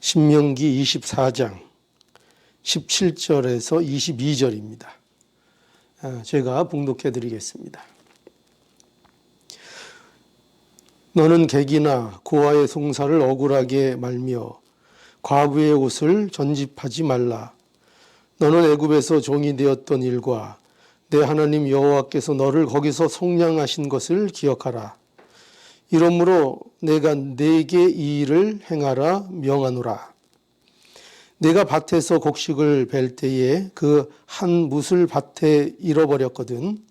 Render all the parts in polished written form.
신명기 24장 17절에서 22절입니다. 제가 봉독해 드리겠습니다. 너는 객이나 고아의 송사를 억울하게 말며 과부의 옷을 전집하지 말라. 너는 애굽에서 종이 되었던 일과 내 하나님 여호와께서 너를 거기서 속량하신 것을 기억하라. 이러므로 내가 네게 이 일을 행하라 명하노라. 내가 밭에서 곡식을 벨 때에 그 한 뭇을 밭에 잃어버렸거든.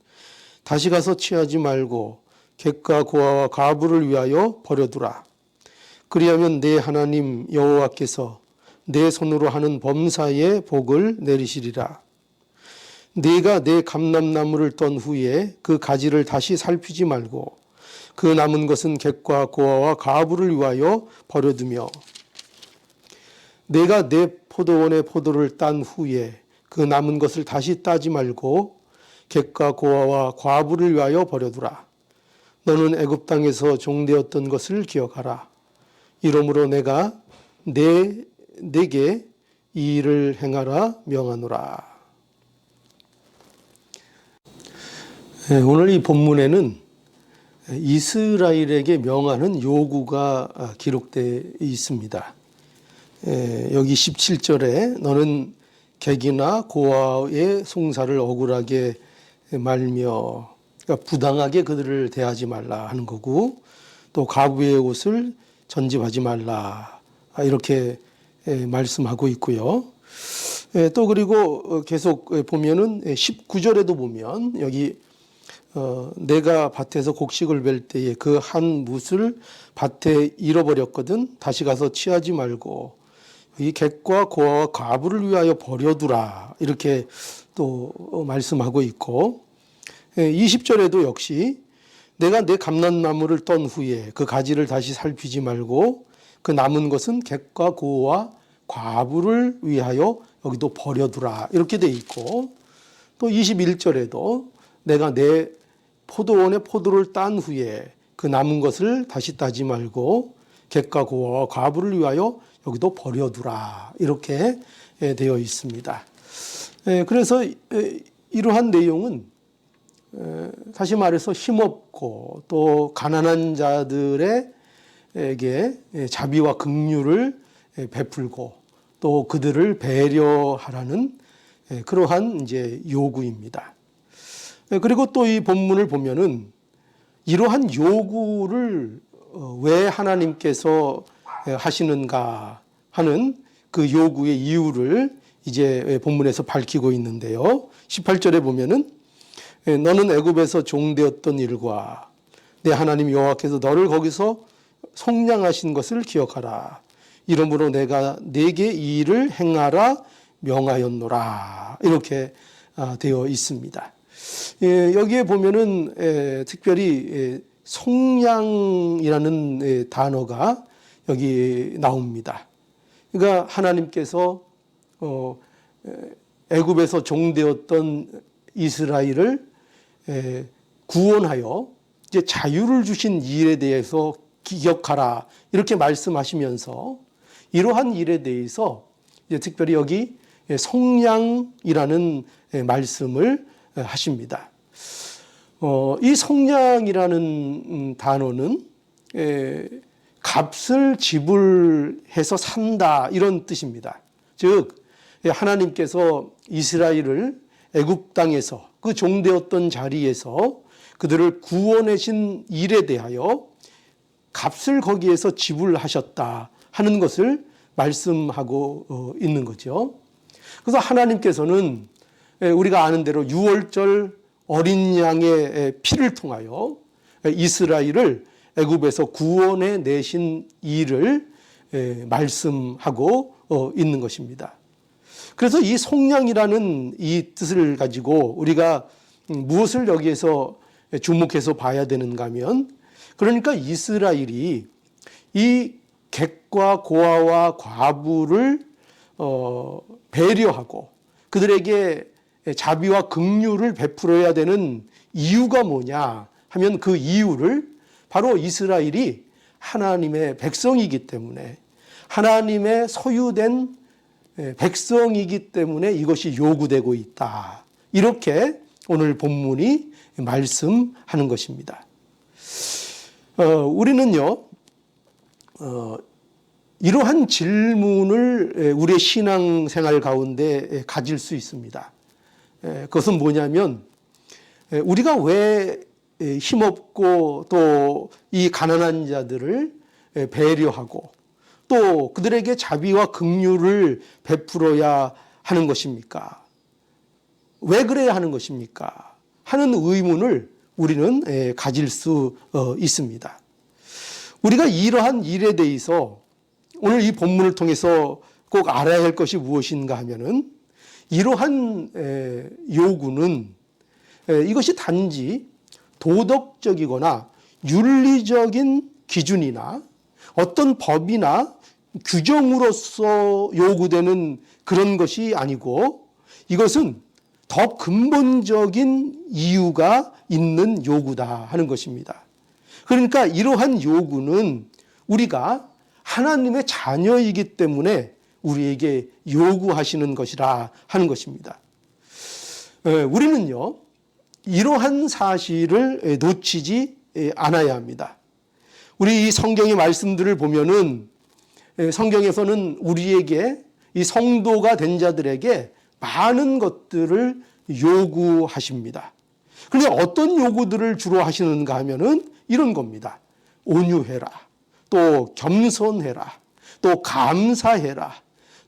다시 가서 취하지 말고 객과 고아와 과부를 위하여 버려두라. 그리하면 내 하나님 여호와께서 내 손으로 하는 범사에 복을 내리시리라. 네가 내 감람나무를 떤 후에 그 가지를 다시 살피지 말고 그 남은 것은 객과 고아와 과부를 위하여 버려두며 내가 내 포도원의 포도를 딴 후에 그 남은 것을 다시 따지 말고 객과 고아와 과부를 위하여 버려두라. 너는 애굽 땅에서 종되었던 것을 기억하라. 이러므로 내가 네게 이 일을 행하라 명하노라. 오늘 이 본문에는 이스라엘에게 명하는 요구가 기록되어 있습니다. 여기 17절에 너는 객이나 고아의 송사를 억울하게 말며, 그러니까 부당하게 그들을 대하지 말라 하는 거고, 또 과부의 옷을 전집하지 말라 이렇게 말씀하고 있고요. 또 그리고 계속 보면은 19절에도 보면 여기 내가 밭에서 곡식을 벨 때에 그 한 뭇을 밭에 잃어버렸거든. 다시 가서 취하지 말고 이 객과 고아와 과부를 위하여 버려두라 이렇게 또 말씀하고 있고, 20절에도 역시 내가 내 감람나무를 떤 후에 그 가지를 다시 살피지 말고 그 남은 것은 객과 고아와 과부를 위하여 여기도 버려두라 이렇게 돼 있고, 또 21절에도 내가 내 포도원의 포도를 딴 후에 그 남은 것을 다시 따지 말고 객과 고아와 과부를 위하여 여기도 버려두라 이렇게 되어 있습니다. 그래서 이러한 내용은 다시 말해서 힘없고 또 가난한 자들에게 자비와 긍휼을 베풀고 또 그들을 배려하라는 그러한 이제 요구입니다. 그리고 또 이 본문을 보면은 이러한 요구를 왜 하나님께서 하시는가 하는 그 요구의 이유를 이제 본문에서 밝히고 있는데요. 18절에 보면은 너는 애굽에서 종되었던 일과 내 하나님 여호와께서 너를 거기서 속량하신 것을 기억하라. 이러므로 내가 네게 이 일을 행하라 명하였노라 이렇게 되어 있습니다. 여기에 보면은 특별히 속량이라는 단어가 여기 나옵니다. 그러니까 하나님께서 애굽에서 종되었던 이스라엘을 구원하여 이제 자유를 주신 일에 대해서 기억하라 이렇게 말씀하시면서 이러한 일에 대해서 이제 특별히 여기 속량이라는 말씀을 하십니다. 이 속량이라는 단어는 값을 지불해서 산다 이런 뜻입니다. 즉 하나님께서 이스라엘을 애굽 땅에서 그 종되었던 자리에서 그들을 구원하신 일에 대하여 값을 거기에서 지불하셨다 하는 것을 말씀하고 있는 거죠. 그래서 하나님께서는 우리가 아는 대로 유월절 어린 양의 피를 통하여 이스라엘을 애굽에서 구원해 내신 일을 말씀하고 있는 것입니다. 그래서 이 속량이라는 이 뜻을 가지고 우리가 무엇을 여기에서 주목해서 봐야 되는가 하면, 그러니까 이스라엘이 이 객과 고아와 과부를 배려하고 그들에게 자비와 긍휼을 베풀어야 되는 이유가 뭐냐 하면 그 이유를 바로 이스라엘이 하나님의 백성이기 때문에 하나님의 소유된 백성이기 때문에 이것이 요구되고 있다. 이렇게 오늘 본문이 말씀하는 것입니다. 우리는요, 이러한 질문을 우리의 신앙생활 가운데 가질 수 있습니다. 그것은 뭐냐면, 우리가 왜 힘없고 또 이 가난한 자들을 배려하고 또 그들에게 자비와 긍휼을 베풀어야 하는 것입니까? 왜 그래야 하는 것입니까? 하는 의문을 우리는 가질 수 있습니다. 우리가 이러한 일에 대해서 오늘 이 본문을 통해서 꼭 알아야 할 것이 무엇인가 하면은, 이러한 요구는 이것이 단지 도덕적이거나 윤리적인 기준이나 어떤 법이나 규정으로서 요구되는 그런 것이 아니고, 이것은 더 근본적인 이유가 있는 요구다 하는 것입니다. 그러니까 이러한 요구는 우리가 하나님의 자녀이기 때문에 우리에게 요구하시는 것이라 하는 것입니다. 우리는요, 이러한 사실을 놓치지 않아야 합니다. 우리 이 성경의 말씀들을 보면은 성경에서는 우리에게, 이 성도가 된 자들에게 많은 것들을 요구하십니다. 그런데 어떤 요구들을 주로 하시는가 하면은 이런 겁니다. 온유해라, 또 겸손해라, 또 감사해라,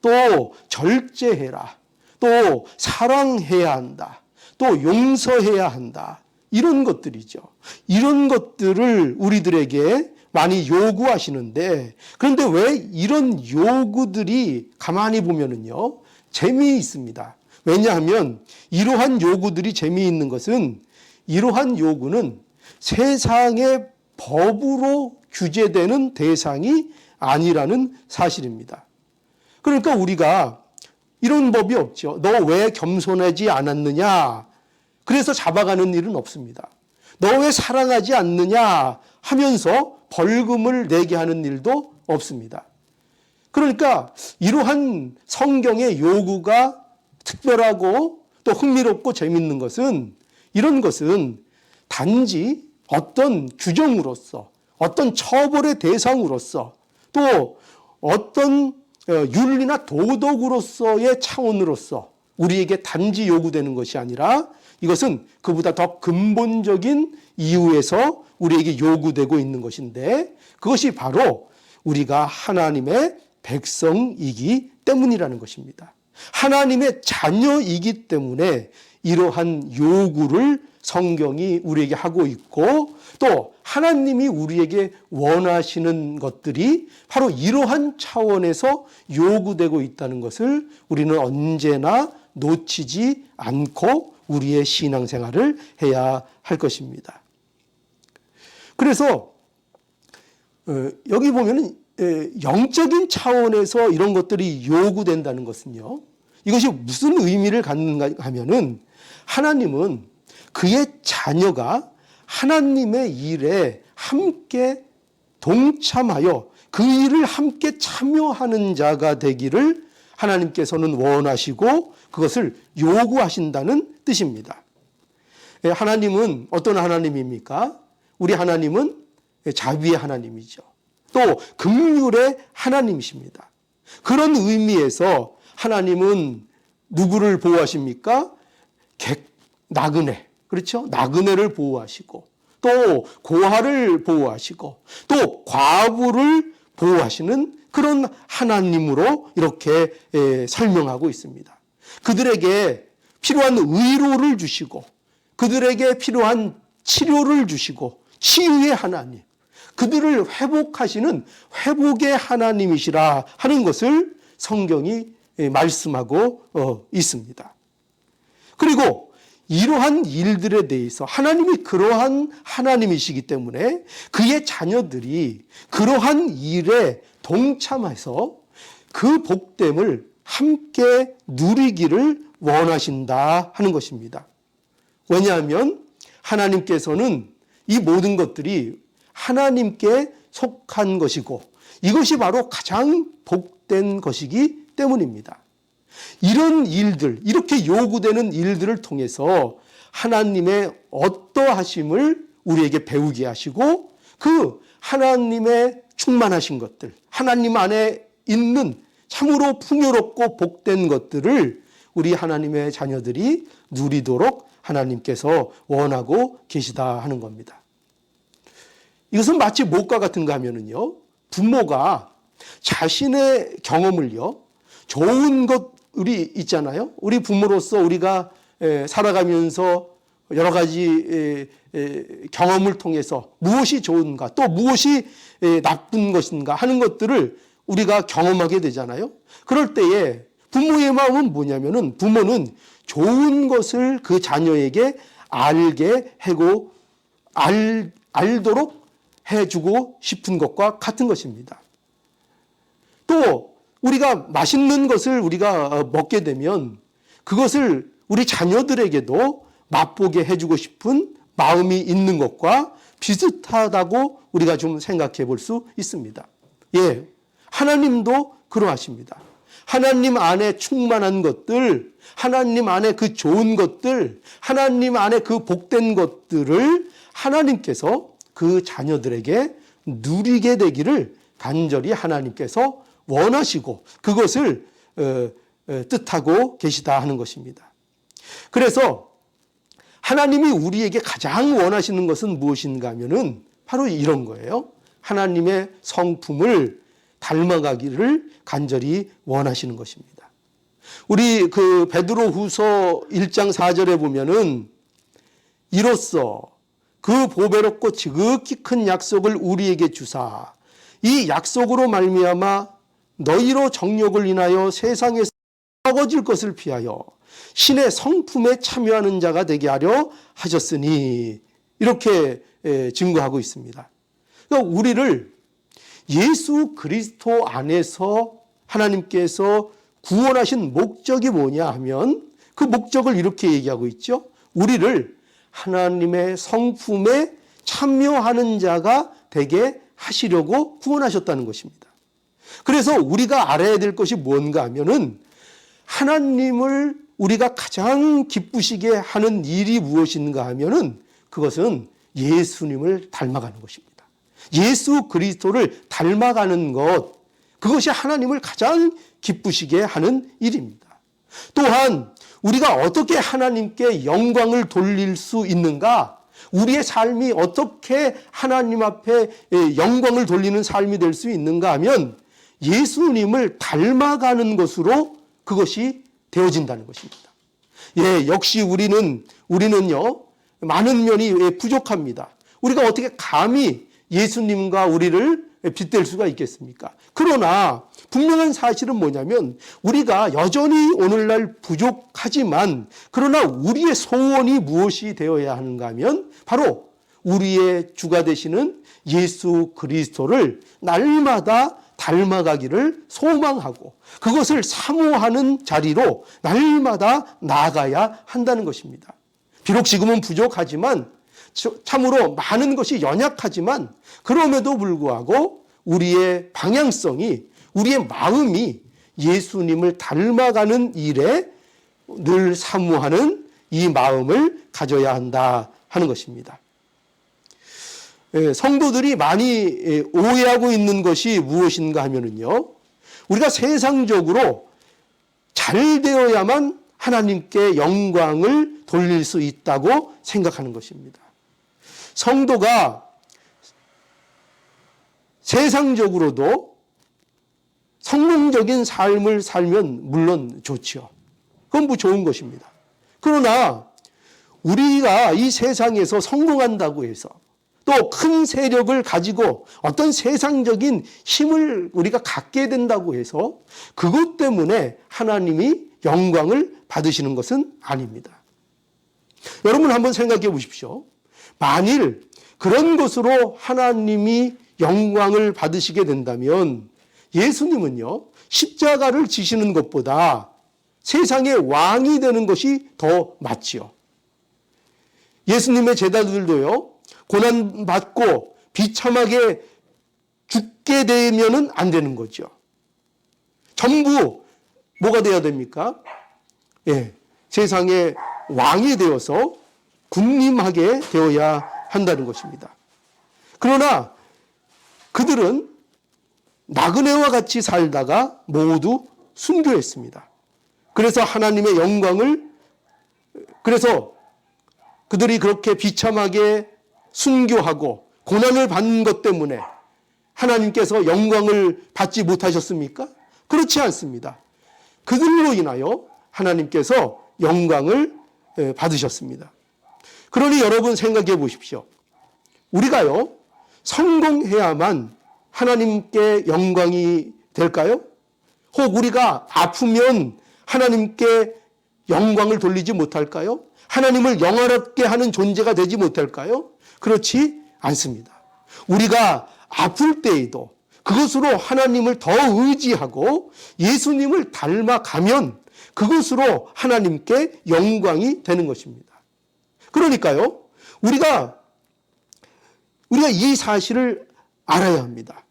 또 절제해라, 또 사랑해야 한다, 또 용서해야 한다. 이런 것들이죠. 이런 것들을 우리들에게 많이 요구하시는데, 그런데 왜 이런 요구들이 가만히 보면은요, 재미있습니다. 왜냐하면 이러한 요구들이 재미있는 것은, 이러한 요구는 세상의 법으로 규제되는 대상이 아니라는 사실입니다. 그러니까 우리가 이런 법이 없죠. 너 왜 겸손하지 않았느냐? 그래서 잡아가는 일은 없습니다. 너 왜 사랑하지 않느냐 하면서 벌금을 내게 하는 일도 없습니다. 그러니까 이러한 성경의 요구가 특별하고 또 흥미롭고 재밌는 것은, 이런 것은 단지 어떤 규정으로서, 어떤 처벌의 대상으로서, 또 어떤 윤리나 도덕으로서의 차원으로서 우리에게 단지 요구되는 것이 아니라, 이것은 그보다 더 근본적인 이유에서 우리에게 요구되고 있는 것인데, 그것이 바로 우리가 하나님의 백성이기 때문이라는 것입니다. 하나님의 자녀이기 때문에 이러한 요구를 성경이 우리에게 하고 있고, 또 하나님이 우리에게 원하시는 것들이 바로 이러한 차원에서 요구되고 있다는 것을 우리는 언제나 놓치지 않고 우리의 신앙생활을 해야 할 것입니다. 그래서 여기 보면은 영적인 차원에서 이런 것들이 요구된다는 것은요, 이것이 무슨 의미를 갖는가 하면은, 하나님은 그의 자녀가 하나님의 일에 함께 동참하여 그 일을 함께 참여하는 자가 되기를 하나님께서는 원하시고 그것을 요구하신다는 뜻입니다. 하나님은 어떤 하나님입니까? 우리 하나님은 자비의 하나님이죠. 또 긍휼의 하나님이십니다. 그런 의미에서 하나님은 누구를 보호하십니까? 나그네, 그렇죠? 나그네를 보호하시고, 또 고아를 보호하시고, 또 과부를 보호하시는 그런 하나님으로 이렇게 설명하고 있습니다. 그들에게 필요한 의로를 주시고, 그들에게 필요한 치료를 주시고, 치유의 하나님, 그들을 회복하시는 회복의 하나님이시라 하는 것을 성경이 말씀하고 있습니다. 그리고 이러한 일들에 대해서 하나님이 그러한 하나님이시기 때문에 그의 자녀들이 그러한 일에 동참해서 그 복됨을 함께 누리기를 원하신다 하는 것입니다. 왜냐하면 하나님께서는 이 모든 것들이 하나님께 속한 것이고, 이것이 바로 가장 복된 것이기 때문입니다. 이런 일들, 이렇게 요구되는 일들을 통해서 하나님의 어떠하심을 우리에게 배우게 하시고 그 하나님의 충만하신 것들, 하나님 안에 있는 참으로 풍요롭고 복된 것들을 우리 하나님의 자녀들이 누리도록 하나님께서 원하고 계시다 하는 겁니다. 이것은 마치 무엇과 같은가 하면은요, 부모가 자신의 경험을요, 좋은 것들이 있잖아요. 우리 부모로서 우리가 살아가면서 여러 가지 경험을 통해서 무엇이 좋은가, 또 무엇이 나쁜 것인가 하는 것들을 우리가 경험하게 되잖아요. 그럴 때에 부모의 마음은 뭐냐면은, 부모는 좋은 것을 그 자녀에게 알게 하고 알도록 해주고 싶은 것과 같은 것입니다. 또 우리가 맛있는 것을 우리가 먹게 되면 그것을 우리 자녀들에게도 맛보게 해주고 싶은 마음이 있는 것과 비슷하다고 우리가 좀 생각해 볼 수 있습니다. 예, 하나님도 그러하십니다. 하나님 안에 충만한 것들, 하나님 안에 그 좋은 것들, 하나님 안에 그 복된 것들을 하나님께서 그 자녀들에게 누리게 되기를 간절히 하나님께서 원하시고 그것을 뜻하고 계시다 하는 것입니다. 그래서 하나님이 우리에게 가장 원하시는 것은 무엇인가 하면은 바로 이런 거예요. 하나님의 성품을 닮아가기를 간절히 원하시는 것입니다. 우리 그 베드로후서 1장 4절에 보면은 이로써 그 보배롭고 지극히 큰 약속을 우리에게 주사 이 약속으로 말미암아 너희로 정욕을 인하여 세상에서 썩어질 것을 피하여 신의 성품에 참여하는 자가 되게 하려 하셨으니, 이렇게 증거하고 있습니다. 그러니까 우리를 예수 그리스도 안에서 하나님께서 구원하신 목적이 뭐냐 하면 그 목적을 이렇게 얘기하고 있죠. 우리를 하나님의 성품에 참여하는 자가 되게 하시려고 구원하셨다는 것입니다. 그래서 우리가 알아야 될 것이 뭔가 하면은 하나님을 우리가 가장 기쁘시게 하는 일이 무엇인가 하면은 그것은 예수님을 닮아가는 것입니다. 예수 그리스도를 닮아가는 것, 그것이 하나님을 가장 기쁘시게 하는 일입니다. 또한 우리가 어떻게 하나님께 영광을 돌릴 수 있는가, 우리의 삶이 어떻게 하나님 앞에 영광을 돌리는 삶이 될 수 있는가 하면 예수님을 닮아가는 것으로 그것이 되어진다는 것입니다. 예, 역시 우리는요, 많은 면이 부족합니다. 우리가 어떻게 감히 예수님과 우리를 빗댈 수가 있겠습니까? 그러나 분명한 사실은 뭐냐면 우리가 여전히 오늘날 부족하지만, 그러나 우리의 소원이 무엇이 되어야 하는가 하면 바로 우리의 주가 되시는 예수 그리스도를 날마다 닮아가기를 소망하고 그것을 사모하는 자리로 날마다 나아가야 한다는 것입니다. 비록 지금은 부족하지만, 참으로 많은 것이 연약하지만, 그럼에도 불구하고 우리의 방향성이, 우리의 마음이 예수님을 닮아가는 일에 늘 사모하는 이 마음을 가져야 한다 하는 것입니다. 성도들이 많이 오해하고 있는 것이 무엇인가 하면은요, 우리가 세상적으로 잘 되어야만 하나님께 영광을 돌릴 수 있다고 생각하는 것입니다. 성도가 세상적으로도 성공적인 삶을 살면 물론 좋죠. 그건 뭐 좋은 것입니다. 그러나 우리가 이 세상에서 성공한다고 해서 또 큰 세력을 가지고 어떤 세상적인 힘을 우리가 갖게 된다고 해서 그것 때문에 하나님이 영광을 받으시는 것은 아닙니다. 여러분 한번 생각해 보십시오. 만일 그런 것으로 하나님이 영광을 받으시게 된다면 예수님은요, 십자가를 지시는 것보다 세상의 왕이 되는 것이 더 맞지요. 예수님의 제자들도요, 고난받고 비참하게 죽게 되면은 안 되는 거죠. 전부 뭐가 돼야 됩니까? 예, 세상의 왕이 되어서 군림하게 되어야 한다는 것입니다. 그러나 그들은 나그네와 같이 살다가 모두 순교했습니다. 그래서 하나님의 영광을, 그래서 그들이 그렇게 비참하게 순교하고 고난을 받는 것 때문에 하나님께서 영광을 받지 못하셨습니까? 그렇지 않습니다. 그들로 인하여 하나님께서 영광을 받으셨습니다. 그러니 여러분 생각해 보십시오. 우리가요, 성공해야만 하나님께 영광이 될까요? 혹 우리가 아프면 하나님께 영광을 돌리지 못할까요? 하나님을 영화롭게 하는 존재가 되지 못할까요? 그렇지 않습니다. 우리가 아플 때에도 그것으로 하나님을 더 의지하고 예수님을 닮아가면 그것으로 하나님께 영광이 되는 것입니다. 그러니까요, 우리가 이 사실을 알아야 합니다.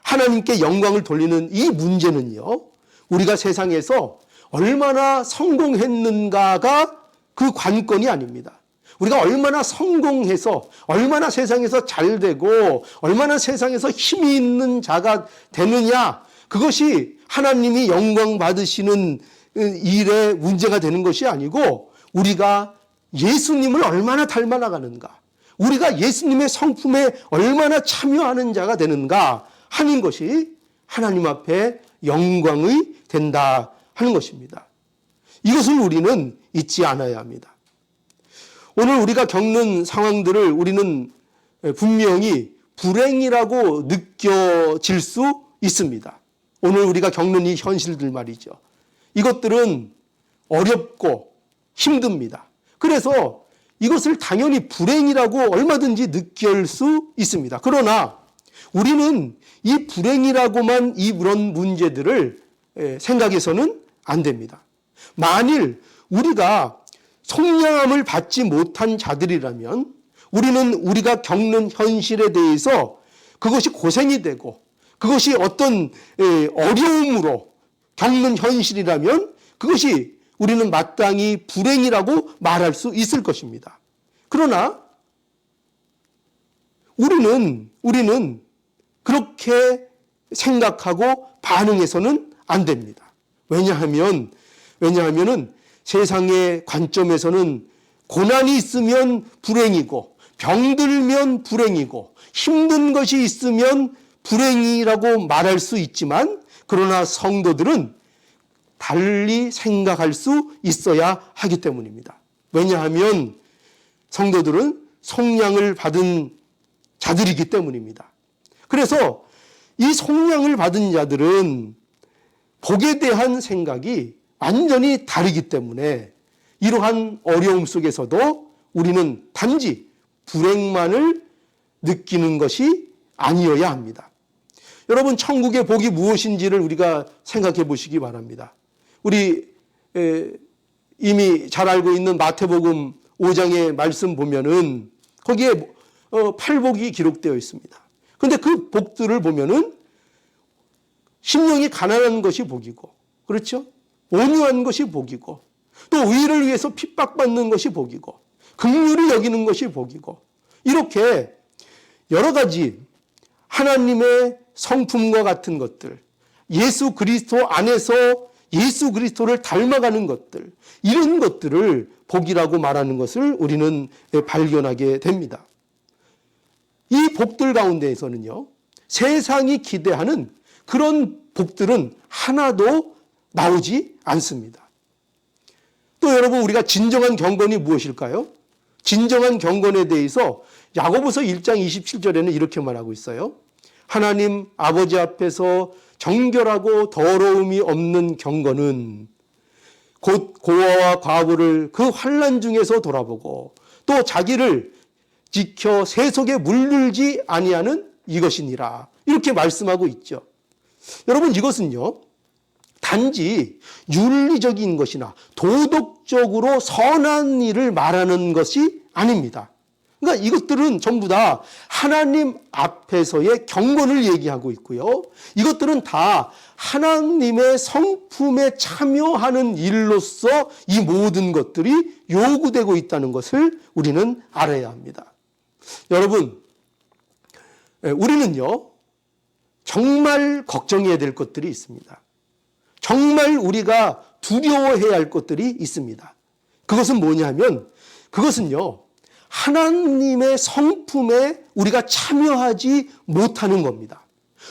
하나님께 영광을 돌리는 이 문제는요, 우리가 세상에서 얼마나 성공했는가가 그 관건이 아닙니다. 우리가 얼마나 성공해서, 얼마나 세상에서 잘 되고, 얼마나 세상에서 힘이 있는 자가 되느냐, 그것이 하나님이 영광 받으시는 일의 문제가 되는 것이 아니고, 우리가 예수님을 얼마나 닮아 나가는가, 우리가 예수님의 성품에 얼마나 참여하는 자가 되는가 하는 것이 하나님 앞에 영광이 된다 하는 것입니다. 이것을 우리는 잊지 않아야 합니다. 오늘 우리가 겪는 상황들을 우리는 분명히 불행이라고 느껴질 수 있습니다. 오늘 우리가 겪는 이 현실들 말이죠. 이것들은 어렵고 힘듭니다. 그래서 이것을 당연히 불행이라고 얼마든지 느낄 수 있습니다. 그러나 우리는 이 불행이라고만 이런 문제들을 생각해서는 안 됩니다. 만일 우리가 속량함을 받지 못한 자들이라면 우리는 우리가 겪는 현실에 대해서 그것이 고생이 되고 그것이 어떤 어려움으로 겪는 현실이라면 그것이 우리는 마땅히 불행이라고 말할 수 있을 것입니다. 그러나 우리는 그렇게 생각하고 반응해서는 안 됩니다. 왜냐하면은 세상의 관점에서는 고난이 있으면 불행이고 병들면 불행이고 힘든 것이 있으면 불행이라고 말할 수 있지만 그러나 성도들은 달리 생각할 수 있어야 하기 때문입니다. 왜냐하면 성도들은 속량을 받은 자들이기 때문입니다. 그래서 이 속량을 받은 자들은 복에 대한 생각이 완전히 다르기 때문에 이러한 어려움 속에서도 우리는 단지 불행만을 느끼는 것이 아니어야 합니다. 여러분, 천국의 복이 무엇인지를 우리가 생각해 보시기 바랍니다. 우리 이미 잘 알고 있는 마태복음 5장의 말씀 보면은 거기에 팔복이 기록되어 있습니다. 그런데 그 복들을 보면은 심령이 가난한 것이 복이고, 그렇죠? 온유한 것이 복이고, 또 의를 위해서 핍박받는 것이 복이고, 긍휼히 여기는 것이 복이고, 이렇게 여러 가지 하나님의 성품과 같은 것들, 예수 그리스도 안에서 예수 그리스도를 닮아가는 것들, 이런 것들을 복이라고 말하는 것을 우리는 발견하게 됩니다. 이 복들 가운데에서는요, 세상이 기대하는 그런 복들은 하나도 나오지 않습니다. 또 여러분, 우리가 진정한 경건이 무엇일까요? 진정한 경건에 대해서 야고보서 1장 27절에는 이렇게 말하고 있어요. 하나님 아버지 앞에서 정결하고 더러움이 없는 경건은 곧 고아와 과부를 그 환난 중에서 돌아보고 또 자기를 지켜 세속에 물들지 아니하는 이것이니라. 이렇게 말씀하고 있죠. 여러분, 이것은요, 단지 윤리적인 것이나 도덕적으로 선한 일을 말하는 것이 아닙니다. 그러니까 이것들은 전부 다 하나님 앞에서의 경건을 얘기하고 있고요. 이것들은 다 하나님의 성품에 참여하는 일로서 이 모든 것들이 요구되고 있다는 것을 우리는 알아야 합니다. 여러분, 우리는요, 정말 걱정해야 될 것들이 있습니다. 정말 우리가 두려워해야 할 것들이 있습니다. 그것은 뭐냐면, 그것은요, 하나님의 성품에 우리가 참여하지 못하는 겁니다.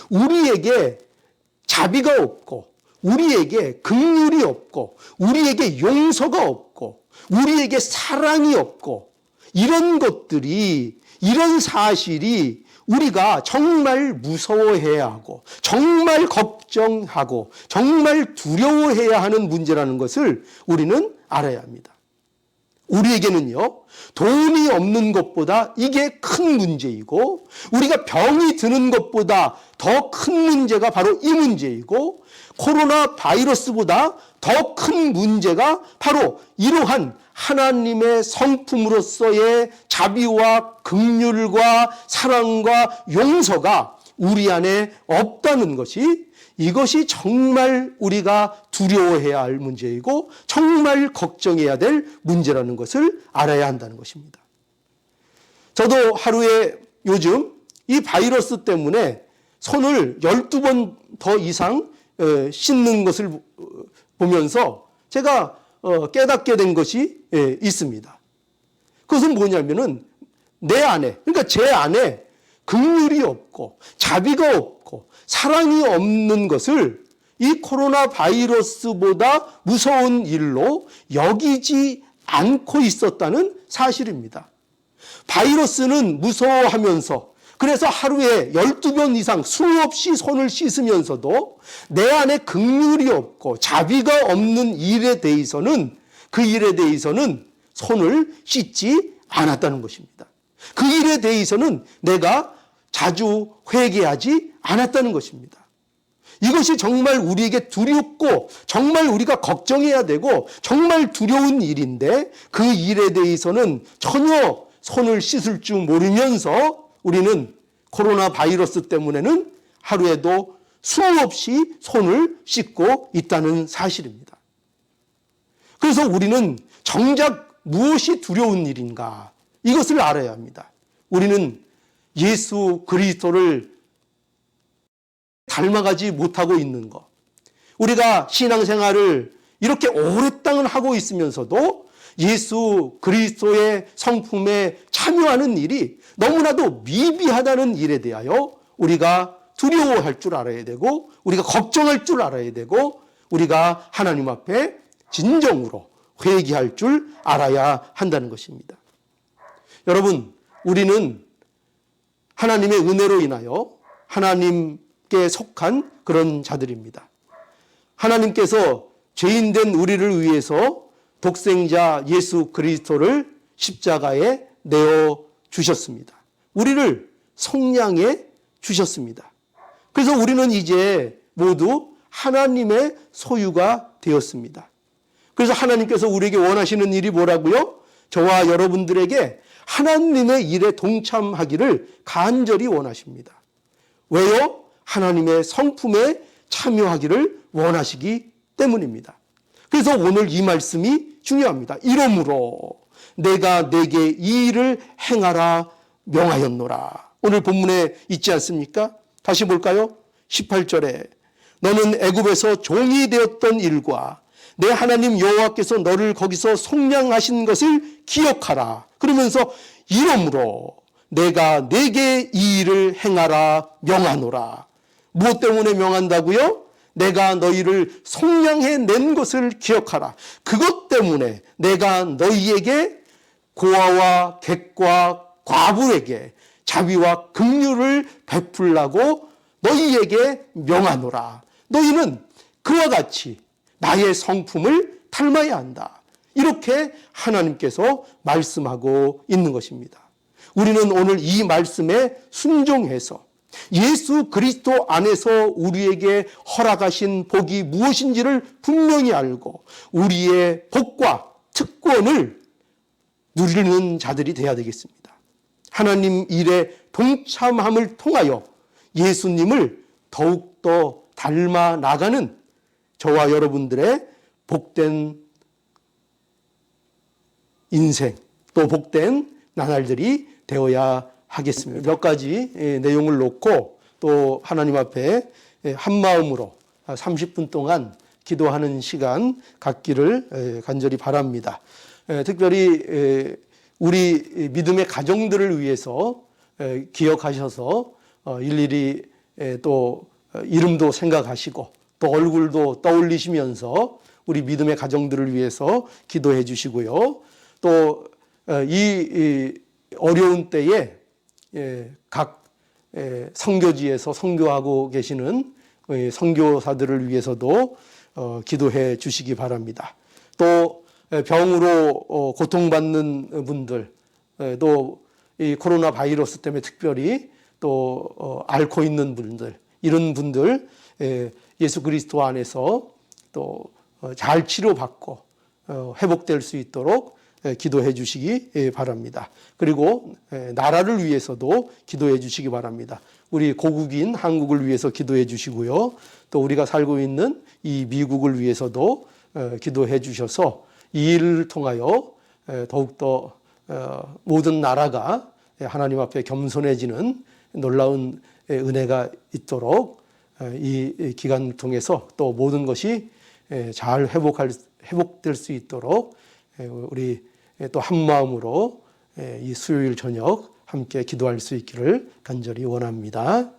우리에게 자비가 없고, 우리에게 긍휼이 없고, 우리에게 용서가 없고, 우리에게 사랑이 없고, 이런 것들이, 이런 사실이 우리가 정말 무서워해야 하고, 정말 걱정하고, 정말 두려워해야 하는 문제라는 것을 우리는 알아야 합니다. 우리에게는요, 돈이 없는 것보다 이게 큰 문제이고, 우리가 병이 드는 것보다 더 큰 문제가 바로 이 문제이고, 코로나 바이러스보다 더 큰 문제가 바로 이러한 하나님의 성품으로서의 자비와 긍휼과 사랑과 용서가 우리 안에 없다는 것이, 이것이 정말 우리가 두려워해야 할 문제이고 정말 걱정해야 될 문제라는 것을 알아야 한다는 것입니다. 저도 하루에 요즘 이 바이러스 때문에 손을 12번 더 이상 씻는 것을 보면서 제가 깨닫게 된 것이 있습니다. 그것은 뭐냐면은 내 안에, 그러니까 제 안에 긍휼이 없고 자비가 없고 사랑이 없는 것을 이 코로나 바이러스보다 무서운 일로 여기지 않고 있었다는 사실입니다. 바이러스는 무서워하면서, 그래서 하루에 12번 이상 수없이 손을 씻으면서도 내 안에 긍휼이 없고 자비가 없는 일에 대해서는, 그 일에 대해서는 손을 씻지 않았다는 것입니다. 그 일에 대해서는 내가 자주 회개하지 않았다는 것입니다. 이것이 정말 우리에게 두렵고 정말 우리가 걱정해야 되고 정말 두려운 일인데, 그 일에 대해서는 전혀 손을 씻을 줄 모르면서 우리는 코로나 바이러스 때문에는 하루에도 수없이 손을 씻고 있다는 사실입니다. 그래서 우리는 정작 무엇이 두려운 일인가, 이것을 알아야 합니다. 우리는 예수 그리스도를 닮아가지 못하고 있는 것, 우리가 신앙생활을 이렇게 오랫동안 하고 있으면서도 예수 그리스도의 성품에 참여하는 일이 너무나도 미비하다는 일에 대하여 우리가 두려워할 줄 알아야 되고, 우리가 걱정할 줄 알아야 되고, 우리가 하나님 앞에 진정으로 회개할 줄 알아야 한다는 것입니다. 여러분, 우리는 하나님의 은혜로 인하여 하나님께 속한 그런 자들입니다. 하나님께서 죄인된 우리를 위해서 독생자 예수 그리스도를 십자가에 내어 주셨습니다. 우리를 속량해 주셨습니다. 그래서 우리는 이제 모두 하나님의 소유가 되었습니다. 그래서 하나님께서 우리에게 원하시는 일이 뭐라고요? 저와 여러분들에게 하나님의 일에 동참하기를 간절히 원하십니다. 왜요? 하나님의 성품에 참여하기를 원하시기 때문입니다. 그래서 오늘 이 말씀이 중요합니다. 이러므로 내가 내게 이 일을 행하라 명하였노라. 오늘 본문에 있지 않습니까? 다시 볼까요? 18절에 너는 애굽에서 종이 되었던 일과 내 하나님 여호와께서 너를 거기서 속량하신 것을 기억하라. 그러면서 이러므로 내가 내게 이 일을 행하라 명하노라. 무엇 때문에 명한다고요? 내가 너희를 속량해 낸 것을 기억하라. 그것 때문에 내가 너희에게 고아와 객과 과부에게 자비와 긍휼을 베풀라고 너희에게 명하노라. 너희는 그와 같이 나의 성품을 닮아야 한다. 이렇게 하나님께서 말씀하고 있는 것입니다. 우리는 오늘 이 말씀에 순종해서 예수 그리스도 안에서 우리에게 허락하신 복이 무엇인지를 분명히 알고 우리의 복과 특권을 누리는 자들이 되어야 되겠습니다. 하나님 일에 동참함을 통하여 예수님을 더욱더 닮아 나가는 저와 여러분들의 복된 인생, 또 복된 나날들이 되어야 하겠습니다. 몇 가지 내용을 놓고 또 하나님 앞에 한 마음으로 30분 동안 기도하는 시간 갖기를 간절히 바랍니다. 특별히 우리 믿음의 가정들을 위해서 기억하셔서 일일이 또 이름도 생각하시고 또 얼굴도 떠올리시면서 우리 믿음의 가정들을 위해서 기도해 주시고요. 또 이 어려운 때에 각 선교지에서 선교하고 계시는 선교사들을 위해서도 기도해 주시기 바랍니다. 또 병으로 고통받는 분들, 또 이 코로나 바이러스 때문에 특별히 또 앓고 있는 분들, 이런 분들 예수 그리스도 안에서 또 잘 치료받고 회복될 수 있도록 기도해 주시기 바랍니다. 그리고 나라를 위해서도 기도해 주시기 바랍니다. 우리 고국인 한국을 위해서 기도해 주시고요. 또 우리가 살고 있는 이 미국을 위해서도 기도해 주셔서 이 일을 통하여 더욱더 모든 나라가 하나님 앞에 겸손해지는 놀라운 은혜가 있도록 이 기간을 통해서 또 모든 것이 잘 회복될 수 있도록 우리 또 한 마음으로 이 수요일 저녁 함께 기도할 수 있기를 간절히 원합니다.